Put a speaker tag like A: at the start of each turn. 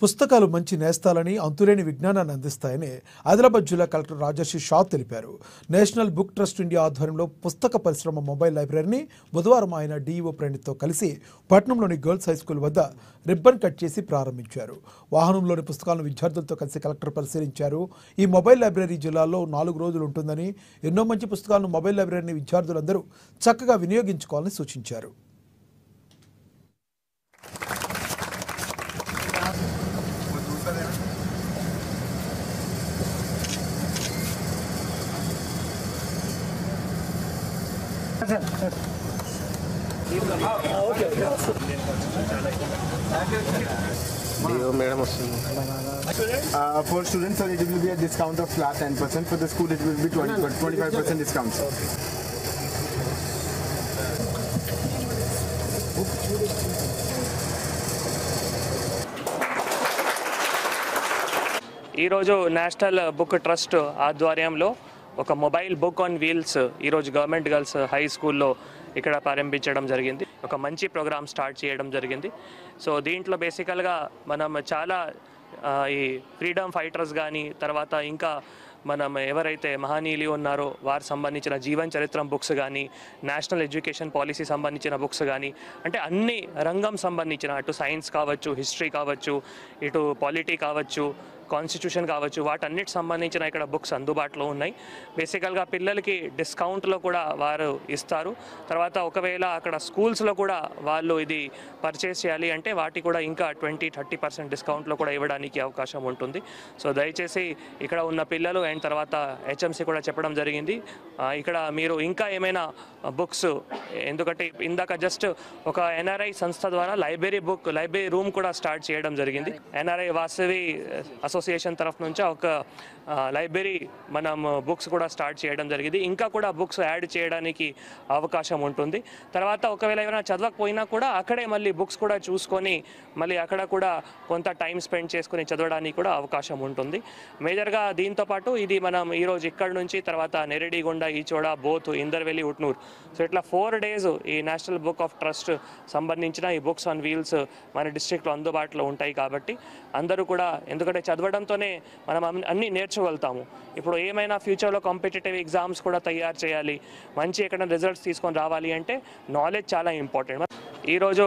A: పుస్తకాలు మంచి నేస్తాలని అంతులేని విజ్ఞానాన్ని అందిస్తాయని ఆదిలాబాద్ జిల్లా కలెక్టర్ రాజర్షి షా తెలిపారు. నేషనల్ బుక్ ట్రస్ట్ ఇండియా ఆధ్వర్యంలో పుస్తక పరిశ్రమ మొబైల్ లైబ్రరీని బుధవారం ఆయన డీఈఓ ప్రణీత్తో కలిసి పట్టణంలోని గర్ల్స్ హైస్కూల్ వద్ద రిబ్బన్ కట్ చేసి ప్రారంభించారు. వాహనంలోని పుస్తకాలను విద్యార్థులతో కలిసి కలెక్టర్ పరిశీలించారు. ఈ మొబైల్ లైబ్రరీ జిల్లాలో 4 రోజులు ఉంటుందని, ఎన్నో మంచి పుస్తకాలను మొబైల్ లైబ్రరీని విద్యార్థులందరూ చక్కగా వినియోగించుకోవాలని సూచించారు.
B: For students, it will be a discount of flat 10%. For the school, it will be 25% discount.
C: ఈ రోజు నేషనల్ బుక్ ట్రస్ట్ ఆధ్వర్యంలో ఒక మొబైల్ బుక్ ఆన్ వీల్స్ ఈరోజు గవర్నమెంట్ గర్ల్స్ హై స్కూల్లో ఇక్కడ ప్రారంభించడం జరిగింది. ఒక మంచి ప్రోగ్రామ్ స్టార్ట్ చేయడం జరిగింది. సో దీంట్లో బేసికల్గా మనం చాలా ఈ ఫ్రీడమ్ ఫైటర్స్ కానీ, తర్వాత ఇంకా మనం ఎవరైతే మహనీయులు ఉన్నారో వారు సంబంధించిన జీవన చరిత్రం బుక్స్ కానీ, నేషనల్ ఎడ్యుకేషన్ పాలసీ సంబంధించిన బుక్స్ కానీ, అంటే అన్ని రంగం సంబంధించిన, అటు సైన్స్ కావచ్చు, హిస్టరీ కావచ్చు, ఇటు పాలిటీ కావచ్చు, కాన్స్టిట్యూషన్ కావచ్చు, వాటన్నిటి సంబంధించిన ఇక్కడ బుక్స్ అందుబాటులో ఉన్నాయి. బేసికల్గా పిల్లలకి డిస్కౌంట్లో కూడా వారు ఇస్తారు. తర్వాత ఒకవేళ అక్కడ స్కూల్స్లో కూడా వాళ్ళు ఇది పర్చేస్ చేయాలి అంటే వాటి కూడా ఇంకా 20-30% డిస్కౌంట్లో కూడా ఇవ్వడానికి అవకాశం ఉంటుంది. సో దయచేసి ఇక్కడ ఉన్న పిల్లలు అండ్ తర్వాత హెచ్ఎంసీ కూడా చెప్పడం జరిగింది, ఇక్కడ మీరు ఇంకా ఏమైనా బుక్స్, ఎందుకంటే ఇందాక జస్ట్ ఒక ఎన్ఆర్ఐ సంస్థ ద్వారా లైబ్రరీ రూమ్ కూడా స్టార్ట్ చేయడం జరిగింది. ఎన్ఆర్ఐ వాసవి అసోసియేషన్ తరఫు నుంచి ఒక లైబ్రరీ మనం బుక్స్ కూడా స్టార్ట్ చేయడం జరిగింది. ఇంకా కూడా బుక్స్ యాడ్ చేయడానికి అవకాశం ఉంటుంది. తర్వాత ఒకవేళ ఏమైనా చదవకపోయినా కూడా అక్కడే మళ్ళీ బుక్స్ కూడా చూసుకొని మళ్ళీ అక్కడ కూడా కొంత టైం స్పెండ్ చేసుకొని చదవడానికి కూడా అవకాశం ఉంటుంది. మేజర్గా దీంతోపాటు ఇది మనం ఈరోజు ఇక్కడ నుంచి తర్వాత నెరెడిగొండ, ఈచోడ, బోత్, ఇందర్వెల్లి, ఉట్నూర్, సో ఇట్లా 4 days ఈ నేషనల్ బుక్ ఆఫ్ ట్రస్ట్ సంబంధించిన ఈ బుక్స్ ఆన్ వీల్స్ మన డిస్ట్రిక్ట్లో అందుబాటులో ఉంటాయి. కాబట్టి అందరూ కూడా, ఎందుకంటే చదవడంతోనే మనం అన్నీ నేర్చుకోగలుగుతాము. ఇప్పుడు ఏమైనా ఫ్యూచర్లో కాంపిటేటివ్ ఎగ్జామ్స్ కూడా తయారు చేయాలి, మంచి ఎక్కడ రిజల్ట్స్ తీసుకొని రావాలి అంటే నాలెడ్జ్ చాలా ఇంపార్టెంట్. ఈరోజు